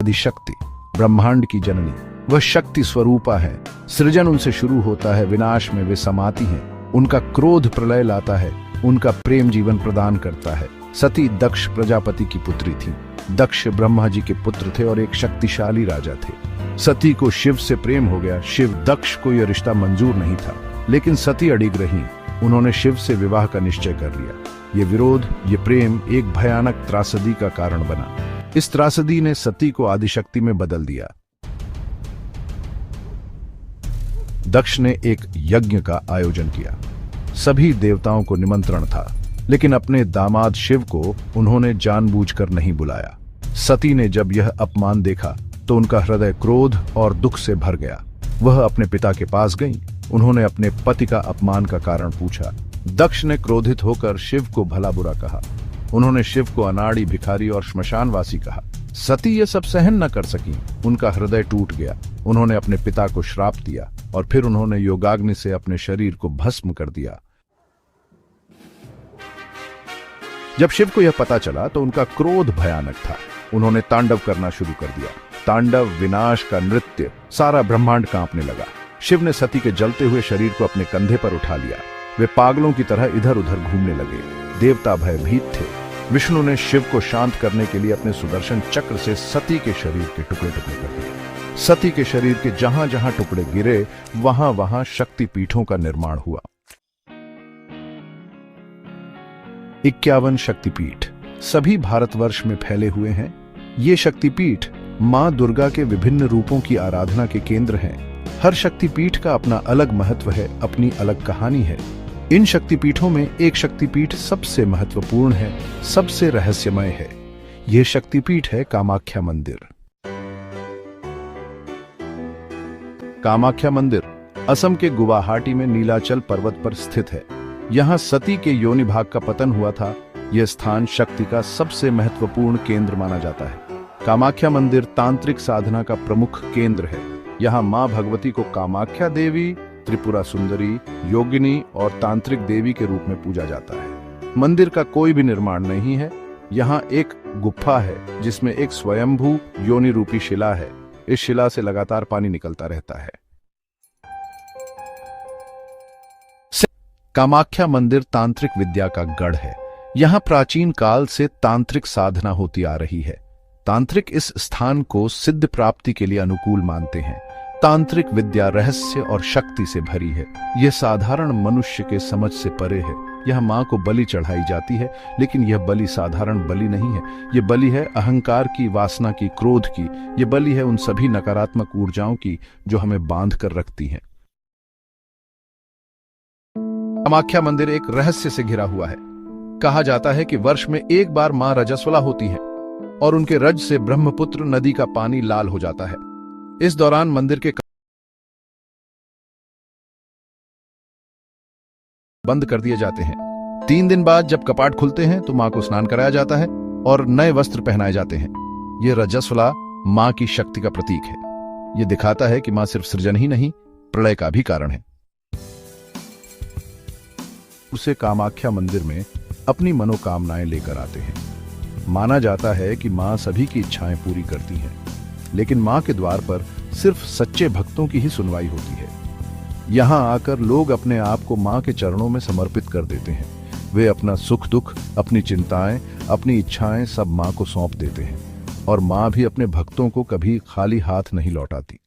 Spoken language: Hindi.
आदिशक्ति, ब्रह्मांड की जननी, वह शक्ति स्वरूपा है। सृजन उनसे शुरू होता है, विनाश में वे समाती हैं। उनका क्रोध प्रलय लाता है, उनका प्रेम जीवन प्रदान करता है। सती दक्ष प्रजापति की पुत्री थी। दक्ष ब्रह्मा जी के पुत्र थे और एक शक्तिशाली राजा थे। सती को शिव से प्रेम हो गया। शिव दक्ष को यह रिश्ता मंजूर नहीं था, लेकिन सती अड़िग रहीं। उन्होंने शिव से विवाह का निश्चय कर लिया। ये विरोध, ये प्रेम एक भयानक त्रासदी का कारण बना। इस त्रासदी ने सती को आदिशक्ति में बदल दिया। दक्ष ने एक यज्ञ का आयोजन किया। सभी देवताओं को निमंत्रण था, लेकिन अपने दामाद शिव को उन्होंने जानबूझकर नहीं बुलाया। सती ने जब यह अपमान देखा तो उनका हृदय क्रोध और दुख से भर गया। वह अपने पिता के पास गईं। उन्होंने अपने पति का अपमान का कारण पूछा। दक्ष ने क्रोधित होकर शिव को भला बुरा कहा। उन्होंने शिव को अनाड़ी, भिखारी और श्मशानवासी कहा। सती ये सब सहन न कर सकी। उनका हृदय टूट गया। उन्होंने अपने पिता को श्राप दिया और फिर उन्होंने योगाग्नि से अपने शरीर को भस्म कर दिया। जब शिव को यह पता चला तो उनका क्रोध भयानक था। उन्होंने तांडव करना शुरू कर दिया। तांडव, विनाश का नृत्य, सारा ब्रह्मांड कांपने लगा। शिव ने सती के जलते हुए शरीर को अपने कंधे पर उठा लिया। वे पागलों की तरह इधर उधर घूमने लगे। देवता भयभीत थे। विष्णु ने शिव को शांत करने के लिए अपने सुदर्शन चक्र से सती के शरीर के टुकड़े टुकड़े कर दिए। सती के शरीर के जहां जहां टुकड़े गिरे, वहां वहां शक्तिपीठों का निर्माण हुआ। 51 शक्तिपीठ सभी भारतवर्ष में फैले हुए हैं। ये शक्तिपीठ मां दुर्गा के विभिन्न रूपों की आराधना के केंद्र हैं। हर शक्तिपीठ का अपना अलग महत्व है, अपनी अलग कहानी है। इन शक्तिपीठों में एक शक्तिपीठ सबसे महत्वपूर्ण है, सबसे रहस्यमय है। यह शक्तिपीठ है कामाख्या मंदिर। कामाख्या मंदिर असम के गुवाहाटी में नीलाचल पर्वत पर स्थित है। यहाँ सती के योनि भाग का पतन हुआ था। यह स्थान शक्ति का सबसे महत्वपूर्ण केंद्र माना जाता है। कामाख्या मंदिर तांत्रिक साधना का प्रमुख केंद्र है। यहाँ मां भगवती को कामाख्या देवी, त्रिपुरा सुंदरी, योगिनी और तांत्रिक देवी के रूप में पूजा जाता है। मंदिर का कोई भी निर्माण नहीं है। यहाँ एक गुफा है जिसमें एक स्वयंभू योनि रूपी शिला है। इस शिला से लगातार पानी निकलता रहता है। कामाख्या मंदिर तांत्रिक विद्या का गढ़ है। यहाँ प्राचीन काल से तांत्रिक साधना होती आ रही है। तांत्रिक इस स्थान को सिद्ध प्राप्ति के लिए अनुकूल मानते हैं। तांत्रिक विद्या रहस्य और शक्ति से भरी है। यह साधारण मनुष्य के समझ से परे है। यह मां को बलि चढ़ाई जाती है, लेकिन यह बलि साधारण बलि नहीं है। यह बलि है अहंकार की, वासना की, क्रोध की। यह बलि है उन सभी नकारात्मक ऊर्जाओं की जो हमें बांध कर रखती हैं। कामाख्या मंदिर एक रहस्य से घिरा हुआ है। कहा जाता है कि वर्ष में एक बार मां रजस्वला होती हैं और उनके रज से ब्रह्मपुत्र नदी का पानी लाल हो जाता है। इस दौरान मंदिर के बंद कर दिए जाते हैं। 3 दिन बाद जब कपाट खुलते हैं तो मां को स्नान कराया जाता है और नए वस्त्र पहनाए जाते हैं। यह रजस्वला मां की शक्ति का प्रतीक है। यह दिखाता है कि मां सिर्फ सृजन ही नहीं, प्रलय का भी कारण है। उसे कामाख्या मंदिर में अपनी मनोकामनाएं लेकर आते हैं। माना जाता है कि मां सभी की इच्छाएं पूरी करती हैं, लेकिन मां के द्वार पर सिर्फ सच्चे भक्तों की ही सुनवाई होती है। यहां आकर लोग अपने आप को मां के चरणों में समर्पित कर देते हैं। वे अपना सुख दुख, अपनी चिंताएं, अपनी इच्छाएं सब मां को सौंप देते हैं और मां भी अपने भक्तों को कभी खाली हाथ नहीं लौटाती।